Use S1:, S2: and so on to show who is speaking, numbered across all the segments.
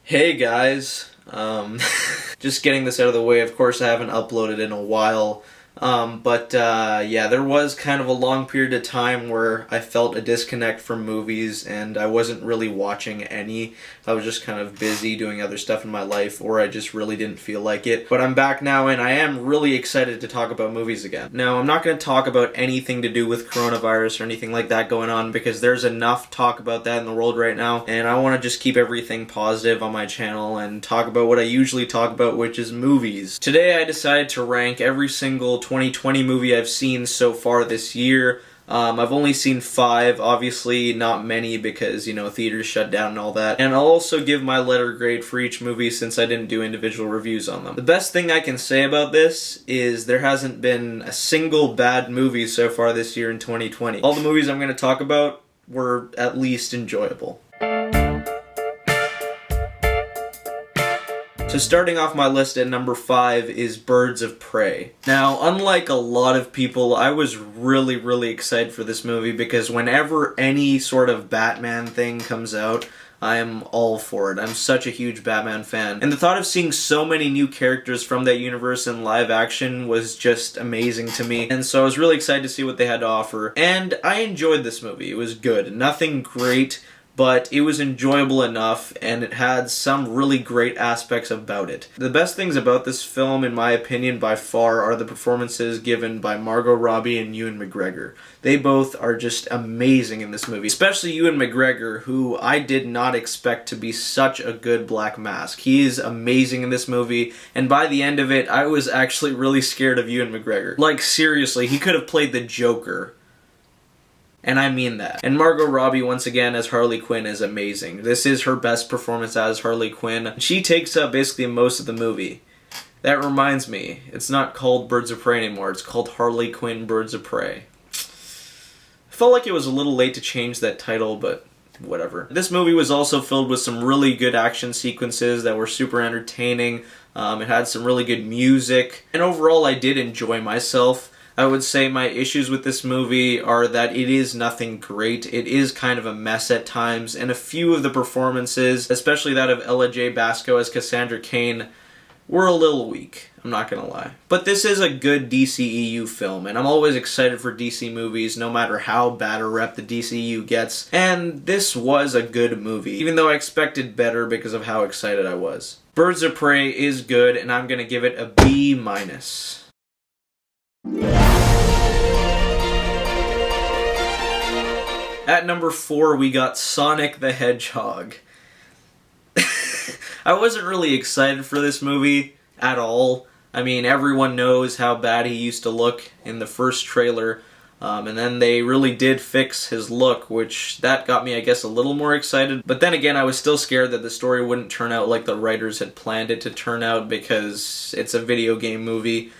S1: Hey guys, just getting this out of the way. Of course, I haven't uploaded in a while, yeah, there was kind of a long period of time where I felt a disconnect from movies and I wasn't really watching any. I was just kind of busy doing other stuff in my life, or I just really didn't feel like it. But I'm back now and I am really excited to talk about movies again. Now, I'm not going to talk about anything to do with coronavirus or anything like that going on because there's enough talk about that in the world right now, and I want to just keep everything positive on my channel and talk about what I usually talk about, which is movies. Today I decided to rank every single 2020 movie I've seen so far this year. I've only seen 5, obviously not many because, theaters shut down and all that. And I'll also give my letter grade for each movie since I didn't do individual reviews on them. The best thing I can say about this is there hasn't been a single bad movie so far this year in 2020. All the movies I'm going to talk about were at least enjoyable. So starting off my list at number 5 is Birds of Prey. Now, unlike a lot of people, I was really excited for this movie because whenever any sort of Batman thing comes out, I'm all for it. I'm such a huge Batman fan. And the thought of seeing so many new characters from that universe in live action was just amazing to me. And so I was really excited to see what they had to offer. And I enjoyed this movie. It was good. Nothing great, but it was enjoyable enough, and it had some really great aspects about it. The best things about this film, in my opinion, by far, are the performances given by Margot Robbie and Ewan McGregor. They both are just amazing in this movie, especially Ewan McGregor, who I did not expect to be such a good Black Mask. He is amazing in this movie, and by the end of it, I was actually really scared of Ewan McGregor. Like, seriously, he could have played the Joker. And I mean that. And Margot Robbie, once again, as Harley Quinn is amazing. This is her best performance as Harley Quinn. She takes up basically most of the movie. That reminds me, it's not called Birds of Prey anymore, it's called Harley Quinn Birds of Prey. I felt like it was a little late to change that title, but whatever. This movie was also filled with some really good action sequences that were super entertaining. It had some really good music, and overall I did enjoy myself. I would say my issues with this movie are that it is nothing great. It is kind of a mess at times, and a few of the performances, especially that of Ella J. Basco as Cassandra Cain, were a little weak. I'm not gonna lie. But this is a good DCEU film, and I'm always excited for DC movies, no matter how bad a rep the DCEU gets, and this was a good movie, even though I expected better because of how excited I was. Birds of Prey is good, and I'm gonna give it a B-. At number 4, we got Sonic the Hedgehog. I wasn't really excited for this movie at all. I mean, everyone knows how bad he used to look in the first trailer, and then they really did fix his look, which that got me, I guess, a little more excited. But then again, I was still scared that the story wouldn't turn out like the writers had planned it to turn out because it's a video game movie.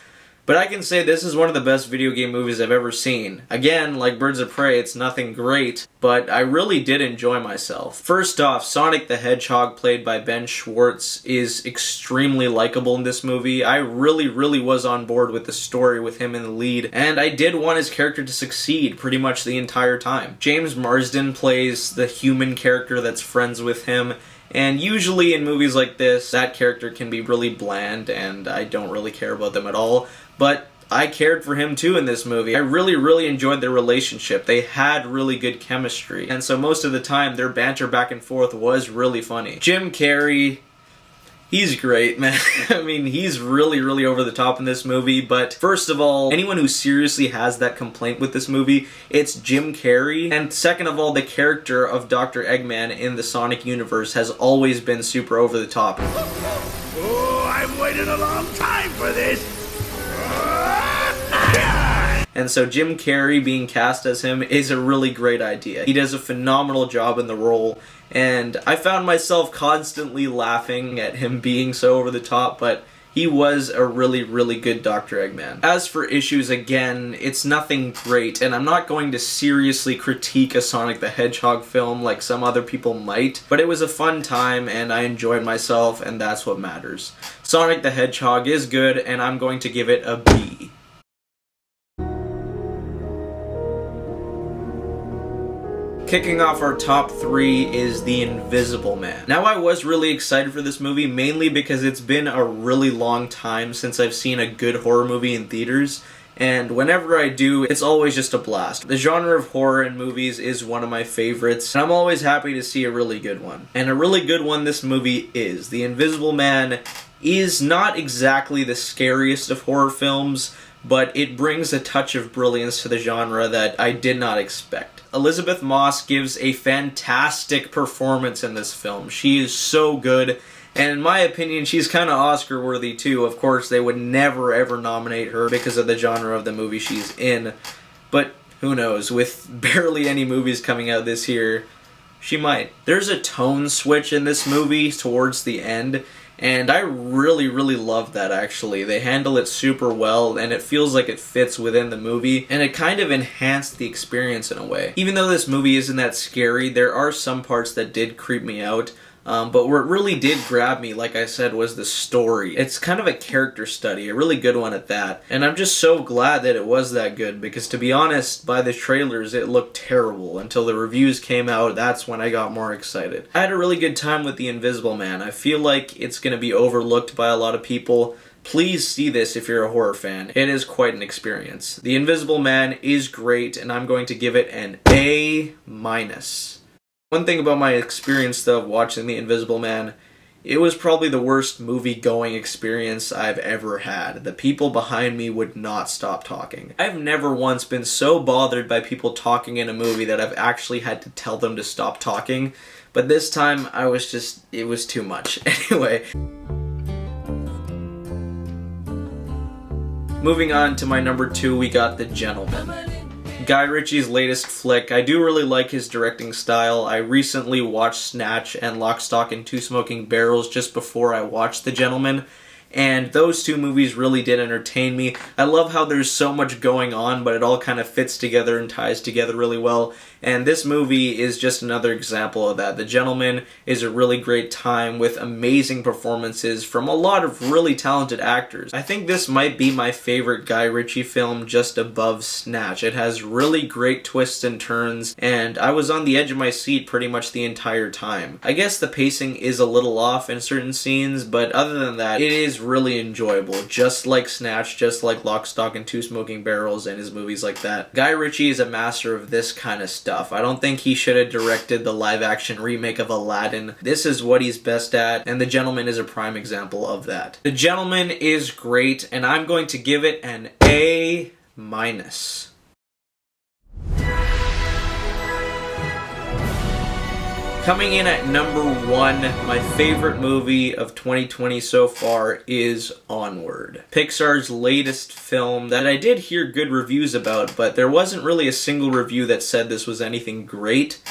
S1: But I can say this is one of the best video game movies I've ever seen. Again, like Birds of Prey, it's nothing great, but I really did enjoy myself. First off, Sonic the Hedgehog, played by Ben Schwartz, is extremely likable in this movie. I really was on board with the story with him in the lead, and I did want his character to succeed pretty much the entire time. James Marsden plays the human character that's friends with him, and usually in movies like this, that character can be really bland, and I don't really care about them at all. But I cared for him too in this movie. I really enjoyed their relationship. They had really good chemistry. And so most of the time, their banter back and forth was really funny. Jim Carrey, he's great, man. I mean, he's really over the top in this movie. But first of all, anyone who seriously has that complaint with this movie, it's Jim Carrey. And second of all, the character of Dr. Eggman in the Sonic universe has always been super over the top.
S2: Oh, I've waited a long time for this.
S1: And so Jim Carrey being cast as him is a really great idea. He does a phenomenal job in the role, and I found myself constantly laughing at him being so over the top, but he was a really good Dr. Eggman. As for issues, again, it's nothing great, and I'm not going to seriously critique a Sonic the Hedgehog film like some other people might, but it was a fun time, and I enjoyed myself, and that's what matters. Sonic the Hedgehog is good, and I'm going to give it a B. Kicking off our top 3 is The Invisible Man. Now, I was really excited for this movie, mainly because it's been a really long time since I've seen a good horror movie in theaters, and whenever I do, it's always just a blast. The genre of horror in movies is one of my favorites, and I'm always happy to see a really good one. And a really good one this movie is. The Invisible Man is not exactly the scariest of horror films, but it brings a touch of brilliance to the genre that I did not expect. Elizabeth Moss gives a fantastic performance in this film. She is so good, and in my opinion, she's kind of Oscar-worthy too. Of course, they would never ever nominate her because of the genre of the movie she's in, but who knows, with barely any movies coming out this year, she might. There's a tone switch in this movie towards the end, and I really love that, actually. They handle it super well, and it feels like it fits within the movie, and it kind of enhanced the experience in a way. Even though this movie isn't that scary, there are some parts that did creep me out, but what really did grab me, like I said, was the story. It's kind of a character study, a really good one at that, and I'm just so glad that it was that good, because to be honest, by the trailers, it looked terrible. Until the reviews came out, that's when I got more excited. I had a really good time with The Invisible Man. I feel like it's going to be overlooked by a lot of people. Please see this if you're a horror fan. It is quite an experience. The Invisible Man is great, and I'm going to give it an A-. One thing about my experience, though, of watching The Invisible Man, it was probably the worst movie-going experience I've ever had. The people behind me would not stop talking. I've never once been so bothered by people talking in a movie that I've actually had to tell them to stop talking, but this time it was too much. Anyway. Moving on to my number 2, we got The Gentleman. Guy Ritchie's latest flick. I do really like his directing style. I recently watched Snatch and Lock, Stock, and Two Smoking Barrels just before I watched The Gentleman, and those two movies really did entertain me. I love how there's so much going on, but it all kind of fits together and ties together really well, and this movie is just another example of that. The Gentleman is a really great time with amazing performances from a lot of really talented actors. I think this might be my favorite Guy Ritchie film, just above Snatch. It has really great twists and turns, and I was on the edge of my seat pretty much the entire time. I guess the pacing is a little off in certain scenes, but other than that, it is really enjoyable, just like Snatch, just like Lock, Stock, and Two Smoking Barrels and his movies like that. Guy Ritchie is a master of this kind of stuff. I don't think he should have directed the live-action remake of Aladdin. This is what he's best at, and The Gentleman is a prime example of that. The Gentleman is great, and I'm going to give it an A-. Coming in at number 1, my favorite movie of 2020 so far is Onward. Pixar's latest film that I did hear good reviews about, but there wasn't really a single review that said this was anything great.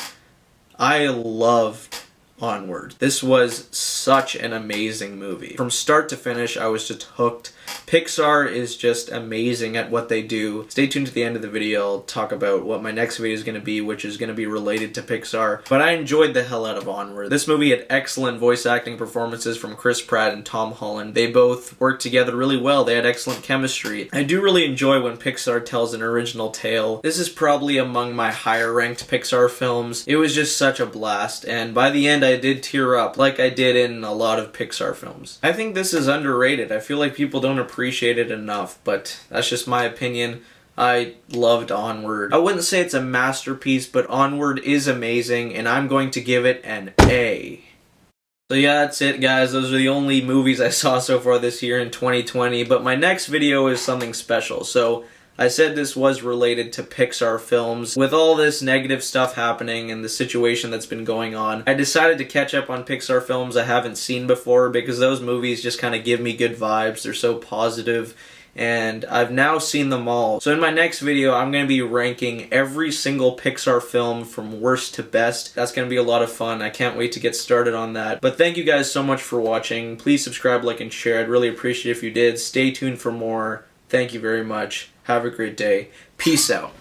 S1: I loved Onward. This was such an amazing movie. From start to finish, I was just hooked. Pixar is just amazing at what they do. Stay tuned to the end of the video. I'll talk about what my next video is going to be, which is going to be related to Pixar. But I enjoyed the hell out of Onward. This movie had excellent voice acting performances from Chris Pratt and Tom Holland. They both worked together really well. They had excellent chemistry. I do really enjoy when Pixar tells an original tale. This is probably among my higher ranked Pixar films. It was just such a blast, and by the end I did tear up, like I did in a lot of Pixar films. I think this is underrated. I feel like people don't appreciate it enough, but that's just my opinion. I loved Onward. I wouldn't say it's a masterpiece, but Onward is amazing, and I'm going to give it an A. So yeah, that's it, guys. Those are the only movies I saw so far this year in 2020, but my next video is something special. So I said this was related to Pixar films. With all this negative stuff happening and the situation that's been going on, I decided to catch up on Pixar films I haven't seen before, because those movies just kind of give me good vibes. They're so positive, and I've now seen them all. So in my next video, I'm going to be ranking every single Pixar film from worst to best. That's going to be a lot of fun. I can't wait to get started on that. But thank you guys so much for watching. Please subscribe, like, and share. I'd really appreciate it if you did. Stay tuned for more. Thank you very much. Have a great day. Peace out.